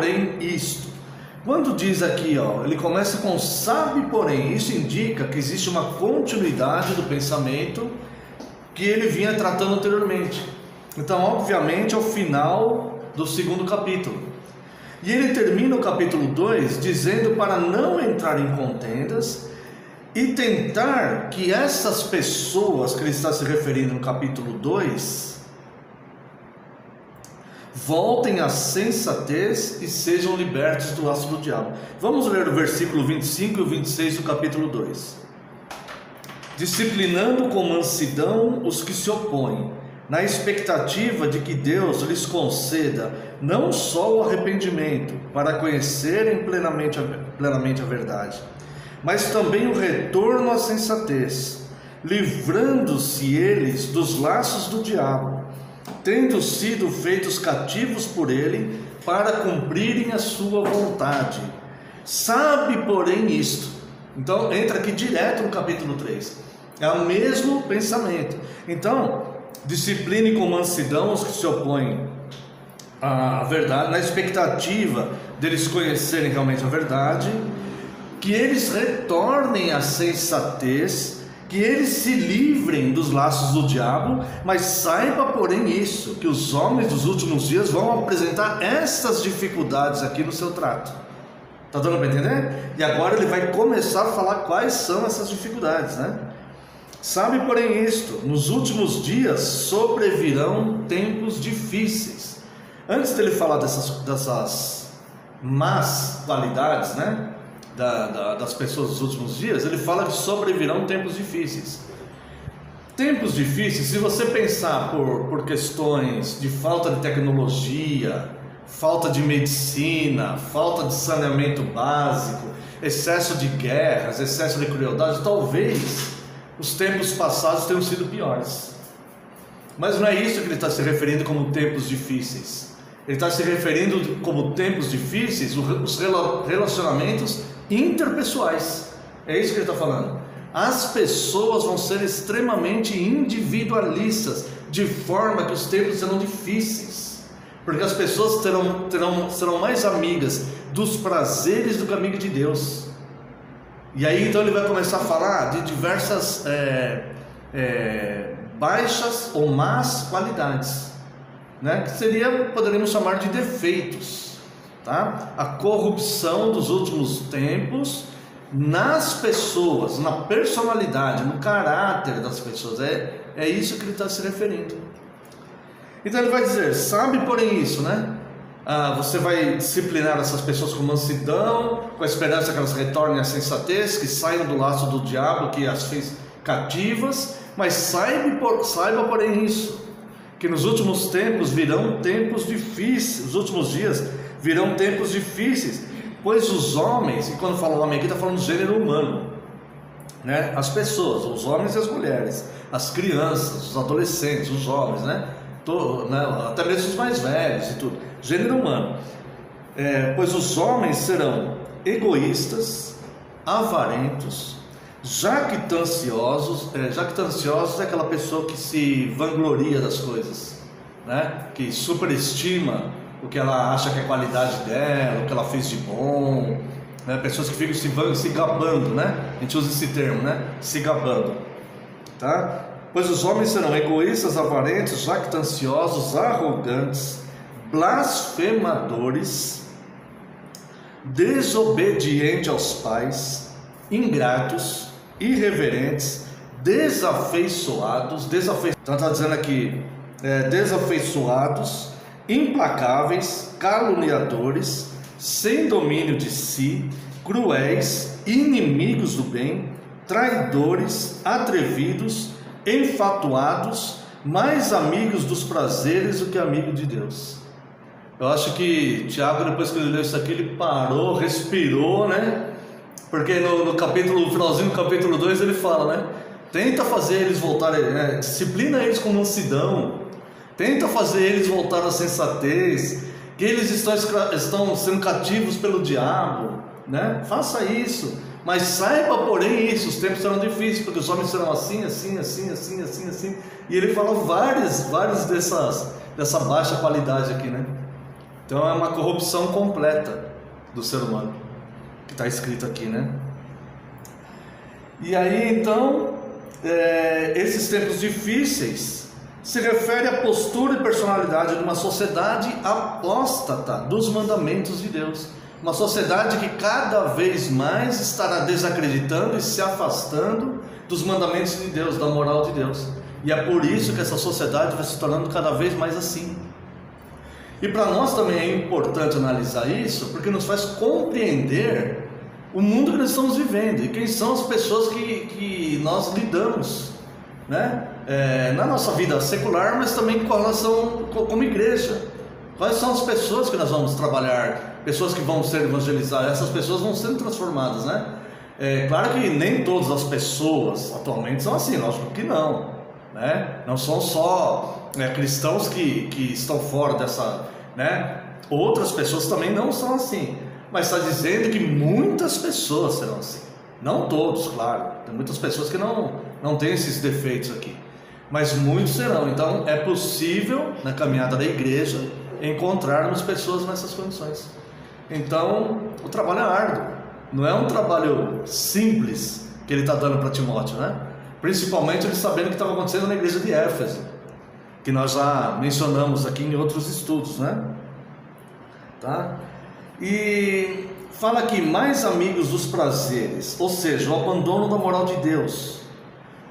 porém isto. Quando diz aqui, ele começa com sabe porém, isso indica que existe uma continuidade do pensamento que ele vinha tratando anteriormente. Então, obviamente, é o final do segundo capítulo. E ele termina o capítulo 2 dizendo para não entrar em contendas e tentar que essas pessoas que ele está se referindo no capítulo 2 voltem à sensatez e sejam libertos do laço do diabo. Vamos ler o versículo 25 e o 26 do capítulo 2. Disciplinando com mansidão os que se opõem, na expectativa de que Deus lhes conceda não só o arrependimento, para conhecerem plenamente a verdade, mas também o retorno à sensatez, livrando-se eles dos laços do diabo, tendo sido feitos cativos por ele, para cumprirem a sua vontade. Sabe, porém, isto. Então, entra aqui direto no capítulo 3. É o mesmo pensamento. Então, discipline com mansidão os que se opõem à verdade, na expectativa deles conhecerem realmente a verdade, que eles retornem à sensatez, que eles se livrem dos laços do diabo, mas saiba porém isso, que os homens dos últimos dias vão apresentar essas dificuldades aqui no seu trato. Está dando para entender? E agora ele vai começar a falar quais são essas dificuldades, né? Sabe porém isto, nos últimos dias sobrevirão tempos difíceis. Antes dele falar dessas más qualidades, né, das pessoas dos últimos dias, ele fala que sobrevirão tempos difíceis. Tempos difíceis, se você pensar por questões de falta de tecnologia, falta de medicina, falta de saneamento básico, excesso de guerras, excesso de crueldade, talvez os tempos passados tenham sido piores. Mas não é isso que ele está se referindo como tempos difíceis. Ele está se referindo como tempos difíceis os relacionamentos interpessoais. É isso que ele está falando. As pessoas vão ser extremamente individualistas, de forma que os tempos serão difíceis, porque as pessoas serão mais amigas dos prazeres do que amigas de Deus. E aí então ele vai começar a falar de diversas baixas ou más qualidades, né? Que poderíamos chamar de defeitos, tá? A corrupção dos últimos tempos nas pessoas, na personalidade, no caráter das pessoas, é isso que ele está se referindo. Então ele vai dizer, sabe porém isso, né? Você vai disciplinar essas pessoas com mansidão, com a esperança que elas retornem à sensatez, que saiam do laço do diabo que as fez cativas, mas saiba porém isso, que nos últimos tempos virão tempos difíceis, os últimos dias virão tempos difíceis, pois os homens, e quando fala homem aqui está falando do gênero humano, né? As pessoas, os homens e as mulheres, as crianças, os adolescentes, os jovens, né? Até mesmo os mais velhos e tudo, gênero humano, pois os homens serão egoístas, avarentos, jactanciosos. Jactanciosos é aquela pessoa que se vangloria das coisas, né? Que superestima o que ela acha que é qualidade dela, o que ela fez de bom, né? Pessoas que ficam se gabando, né? A gente usa esse termo, né? Se gabando, tá? Pois os homens serão egoístas, avarentos, jactanciosos, arrogantes, blasfemadores, desobedientes aos pais, ingratos, irreverentes, desafeiçoados. Então está dizendo aqui, desafeiçoados, implacáveis, caluniadores, sem domínio de si, cruéis, inimigos do bem, traidores, atrevidos, enfatuados, mais amigos dos prazeres do que amigo de Deus. Eu acho que Tiago, depois que ele leu isso aqui, ele parou, respirou, né? Porque no finalzinho do capítulo 2 ele fala, né? Tenta fazer eles voltarem, disciplina eles com mansidão, tenta fazer eles voltar à sensatez, que eles estão sendo cativos pelo diabo, né? Faça isso. Mas saiba porém isso, os tempos serão difíceis, porque os homens serão assim. E ele fala várias dessa baixa qualidade aqui, né? Então é uma corrupção completa do ser humano, que está escrito aqui, né? E aí então, esses tempos difíceis se refere à postura e personalidade de uma sociedade apóstata dos mandamentos de Deus. Uma sociedade que cada vez mais estará desacreditando e se afastando dos mandamentos de Deus, da moral de Deus. E é por isso que essa sociedade vai se tornando cada vez mais assim. E para nós também é importante analisar isso, porque nos faz compreender o mundo que nós estamos vivendo e quem são as pessoas que nós lidamos, né? Na nossa vida secular, mas também com relação como igreja. Quais são as pessoas que nós vamos trabalhar, pessoas que vão ser evangelizadas, essas pessoas vão sendo transformadas, né? Claro que nem todas as pessoas atualmente são assim, lógico que não, né? Não são só cristãos que estão fora dessa, né? Outras pessoas também não são assim, mas está dizendo que muitas pessoas serão assim, não todos, claro, tem muitas pessoas que não têm esses defeitos aqui, mas muitos serão. Então é possível na caminhada da igreja encontrarmos pessoas nessas condições. Então o trabalho é árduo, não é um trabalho simples que ele está dando para Timóteo, né? Principalmente ele sabendo o que estava acontecendo na igreja de Éfeso, que nós já mencionamos aqui em outros estudos, né? Tá? E fala aqui, mais amigos dos prazeres, ou seja, o abandono da moral de Deus.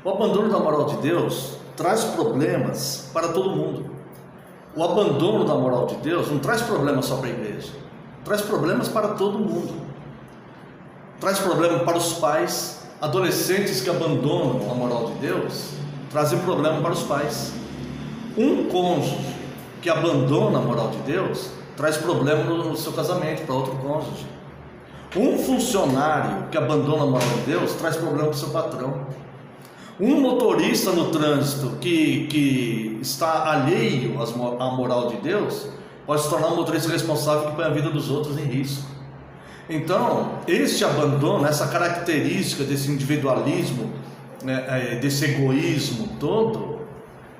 O abandono da moral de Deus traz problemas para todo mundo. O abandono da moral de Deus não traz problemas só para a igreja, traz problemas para todo mundo. Traz problema para os pais. Adolescentes que abandonam a moral de Deus trazem problema para os pais. Um cônjuge que abandona a moral de Deus traz problema no seu casamento para outro cônjuge. Um funcionário que abandona a moral de Deus traz problema para o seu patrão. Um motorista no trânsito que está alheio à moral de Deus pode se tornar um motorista responsável que põe a vida dos outros em risco. Então, este abandono, essa característica desse individualismo, desse egoísmo todo,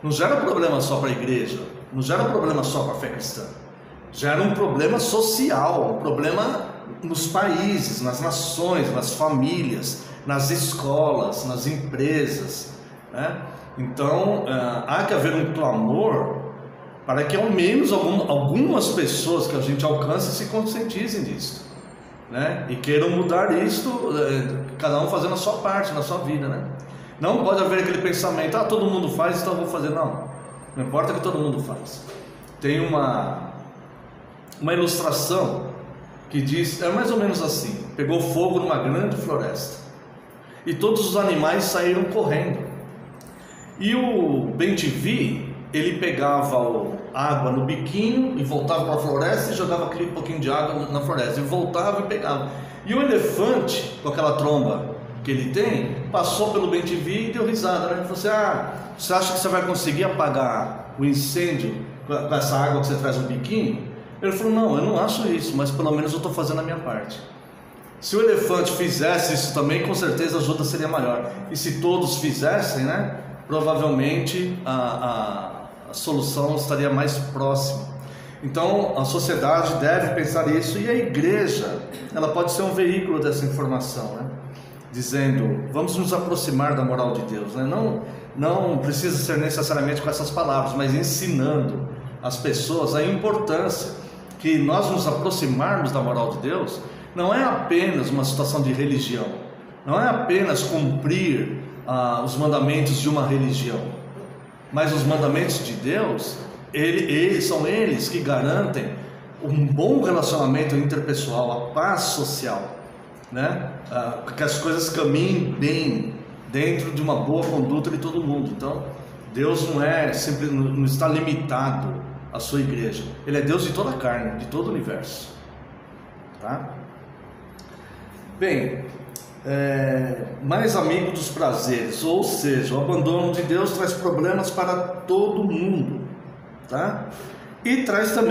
não gera problema só para a igreja, não gera problema só para a fé cristã, gera um problema social, um problema nos países, nas nações, nas famílias, nas escolas, nas empresas, né? Então há que haver um clamor para que ao menos algumas pessoas que a gente alcance se conscientizem disso, né? E queiram mudar isto, cada um fazendo a sua parte na sua vida, né? Não pode haver aquele pensamento, todo mundo faz, então eu vou fazer. Não importa que todo mundo faz. Tem uma ilustração que diz, é mais ou menos assim: pegou fogo numa grande floresta e todos os animais saíram correndo, e o bem-te-vi, ele pegava água no biquinho e voltava para a floresta e jogava aquele pouquinho de água na floresta, e voltava e pegava. E o elefante, com aquela tromba que ele tem, passou pelo bem-te-vi e deu risada, né? Ele falou assim: você acha que você vai conseguir apagar o incêndio com essa água que você traz no biquinho? Ele falou: não, eu não acho isso, mas pelo menos eu estou fazendo a minha parte. Se o elefante fizesse isso também, com certeza a ajuda seria maior. E se todos fizessem, né, provavelmente a solução estaria mais próxima. Então a sociedade deve pensar isso, e a igreja, ela pode ser um veículo dessa informação, né? Dizendo, vamos nos aproximar da moral de Deus, né? Não precisa ser necessariamente com essas palavras, mas ensinando as pessoas a importância que nós nos aproximarmos da moral de Deus não é apenas uma situação de religião, não é apenas cumprir os mandamentos de uma religião, mas os mandamentos de Deus, são eles que garantem um bom relacionamento interpessoal, a paz social, né? Que as coisas caminhem bem dentro de uma boa conduta de todo mundo. Então Deus não está limitado à sua igreja, Ele é Deus de toda a carne, de todo o universo, tá? Bem, mais amigo dos prazeres, ou seja, o abandono de Deus traz problemas para todo mundo, tá? E traz também